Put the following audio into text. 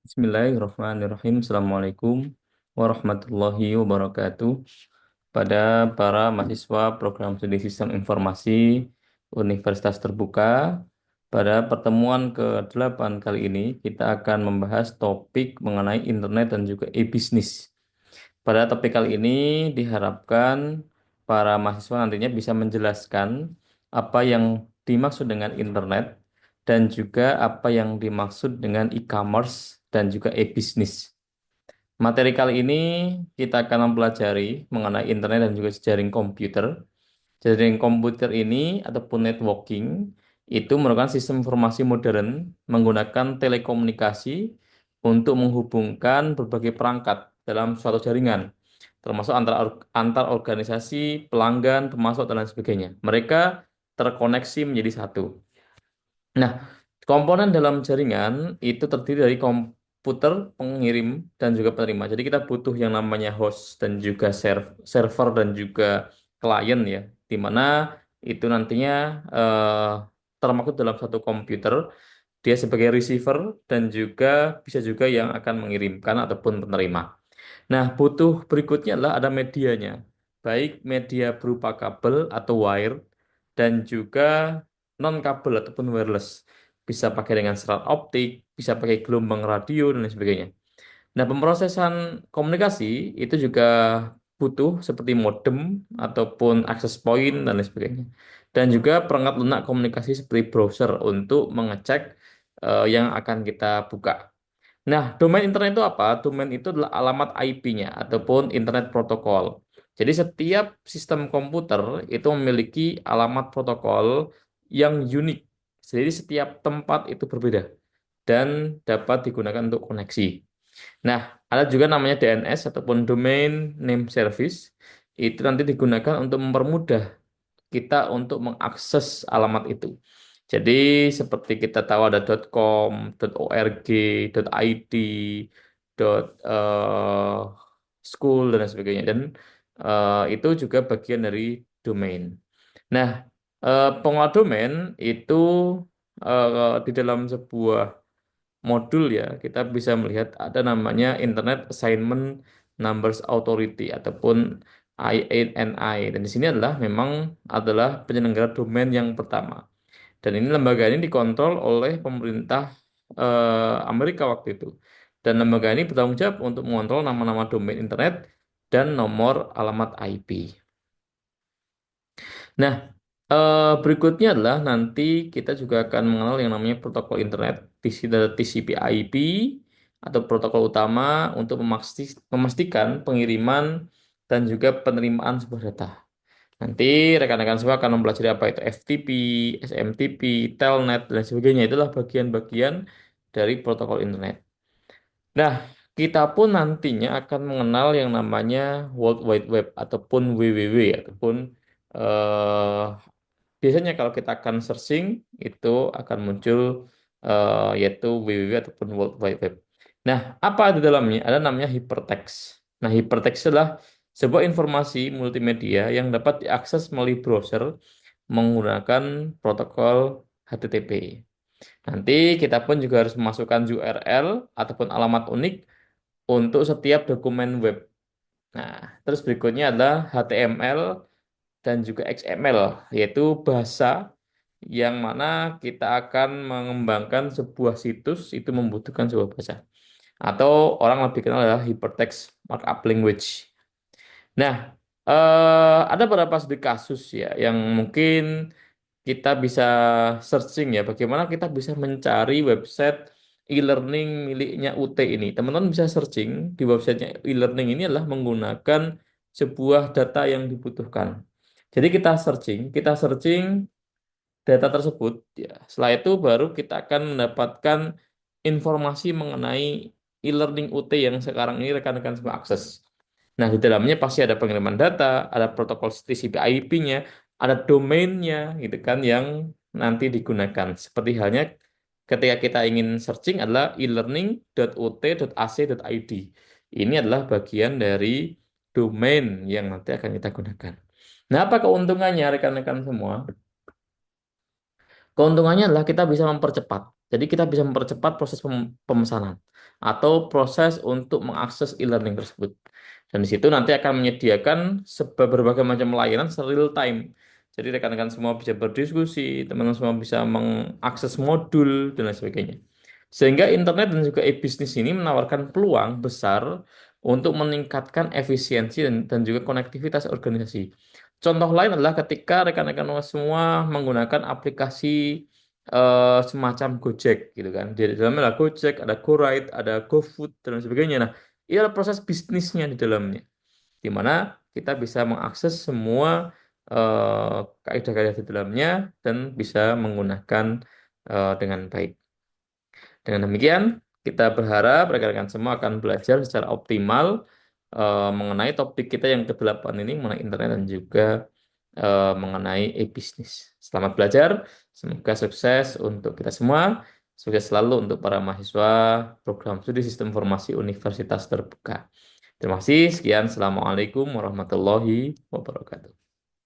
Bismillahirrahmanirrahim. Assalamualaikum warahmatullahi wabarakatuh. Pada para mahasiswa program studi Sistem Informasi Universitas Terbuka, pada pertemuan ke-8 kali ini kita akan membahas topik mengenai internet dan juga e-bisnis. Pada topik kali ini diharapkan para mahasiswa nantinya bisa menjelaskan apa yang dimaksud dengan internet dan juga apa yang dimaksud dengan e-commerce dan juga e-bisnis. Materi kali ini kita akan mempelajari mengenai internet dan juga jejaring komputer. Jejaring komputer ini ataupun networking itu merupakan sistem informasi modern menggunakan telekomunikasi untuk menghubungkan berbagai perangkat dalam suatu jaringan, termasuk antar organisasi, pelanggan, pemasok, dan lain sebagainya. Mereka terkoneksi menjadi satu. Nah, komponen dalam jaringan itu terdiri dari komputer, pengirim, dan juga penerima. Jadi kita butuh yang namanya host dan juga server dan juga klien ya, di mana itu nantinya eh, termaktub dalam satu komputer, dia sebagai receiver dan juga bisa juga yang akan mengirimkan ataupun penerima. Nah, butuh berikutnya adalah ada medianya, baik media berupa kabel atau wire dan juga non kabel ataupun wireless. Bisa pakai dengan serat optik, bisa pakai gelombang radio dan lain sebagainya. Nah, pemrosesan komunikasi itu juga butuh seperti modem ataupun access point dan lain sebagainya. Dan juga perangkat lunak komunikasi seperti browser untuk mengecek yang akan kita buka. Nah, domain internet itu apa? Domain itu adalah alamat IP-nya ataupun internet protokol. Jadi setiap sistem komputer itu memiliki alamat protokol yang unik. Jadi setiap tempat itu berbeda dan dapat digunakan untuk koneksi. Nah, ada juga namanya DNS ataupun Domain Name Service. Itu nanti digunakan untuk mempermudah kita untuk mengakses alamat itu. Jadi seperti kita tahu ada .com, .org, .id, eh, .school dan lain sebagainya. Dan itu juga bagian dari domain. Nah, pengelola domain itu di dalam sebuah modul ya, kita bisa melihat ada namanya Internet Assignment Numbers Authority ataupun IANI. Dan di sini adalah memang adalah penyelenggara domain yang pertama. Dan ini lembaga ini dikontrol oleh pemerintah Amerika waktu itu. Dan lembaga ini bertanggung jawab untuk mengontrol nama-nama domain internet dan nomor alamat IP. Nah, berikutnya adalah nanti kita juga akan mengenal yang namanya protokol internet, TCP/IP atau protokol utama untuk memastikan pengiriman dan juga penerimaan sebuah data. Nanti rekan-rekan semua akan mempelajari apa itu FTP, SMTP, Telnet, dan lain sebagainya. Itulah bagian-bagian dari protokol internet. Nah, kita pun nantinya akan mengenal yang namanya World Wide Web ataupun WWW ataupun eh, biasanya kalau kita akan searching itu akan muncul yaitu www ataupun World Wide Web. Nah, apa di dalamnya? Ada namanya hypertext. Nah, hypertext adalah sebuah informasi multimedia yang dapat diakses melalui browser menggunakan protokol HTTP. Nanti kita pun juga harus memasukkan URL ataupun alamat unik untuk setiap dokumen web. Nah, terus berikutnya adalah HTML dan juga XML, yaitu bahasa yang mana kita akan mengembangkan sebuah situs itu membutuhkan sebuah bahasa. Atau orang lebih kenal adalah hypertext markup language. Nah, ada beberapa studi kasus ya yang mungkin kita bisa searching ya, bagaimana kita bisa mencari website e-learning miliknya UT ini. Teman-teman bisa searching di websitenya e-learning ini adalah menggunakan sebuah data yang dibutuhkan. Jadi kita searching data tersebut ya. Setelah itu baru kita akan mendapatkan informasi mengenai e-learning UT yang sekarang ini rekan-rekan semua akses. Nah, di dalamnya pasti ada pengiriman data, ada protokol TCP/IP-nya, ada domainnya gitu kan yang nanti digunakan. Seperti halnya ketika kita ingin searching adalah e-learning.ut.ac.id. Ini adalah bagian dari domain yang nanti akan kita gunakan. Nah, apa keuntungannya rekan-rekan semua? Keuntungannya adalah kita bisa mempercepat. Jadi kita bisa mempercepat proses pemesanan atau proses untuk mengakses e-learning tersebut. Dan di situ nanti akan menyediakan berbagai macam layanan real time. Jadi rekan-rekan semua bisa berdiskusi, teman-teman semua bisa mengakses modul dan lain sebagainya. Sehingga internet dan juga e-bisnis ini menawarkan peluang besar untuk meningkatkan efisiensi dan juga konektivitas organisasi. Contoh lain adalah ketika rekan-rekan semua menggunakan aplikasi semacam Gojek gitu kan. Di dalamnya ada Gojek, ada GoRide, ada GoFood dan lain sebagainya. Nah, ini adalah proses bisnisnya di dalamnya, di mana kita bisa mengakses semua kaidah-kaidah di dalamnya dan bisa menggunakan dengan baik. Dengan demikian, kita berharap rekan-rekan semua akan belajar secara optimal mengenai topik kita yang ke-8 ini, mengenai internet dan juga mengenai e-bisnis. Selamat belajar, semoga sukses untuk kita semua, sukses selalu untuk para mahasiswa program studi Sistem Informasi Universitas Terbuka. Terima kasih, sekian, Assalamualaikum warahmatullahi wabarakatuh.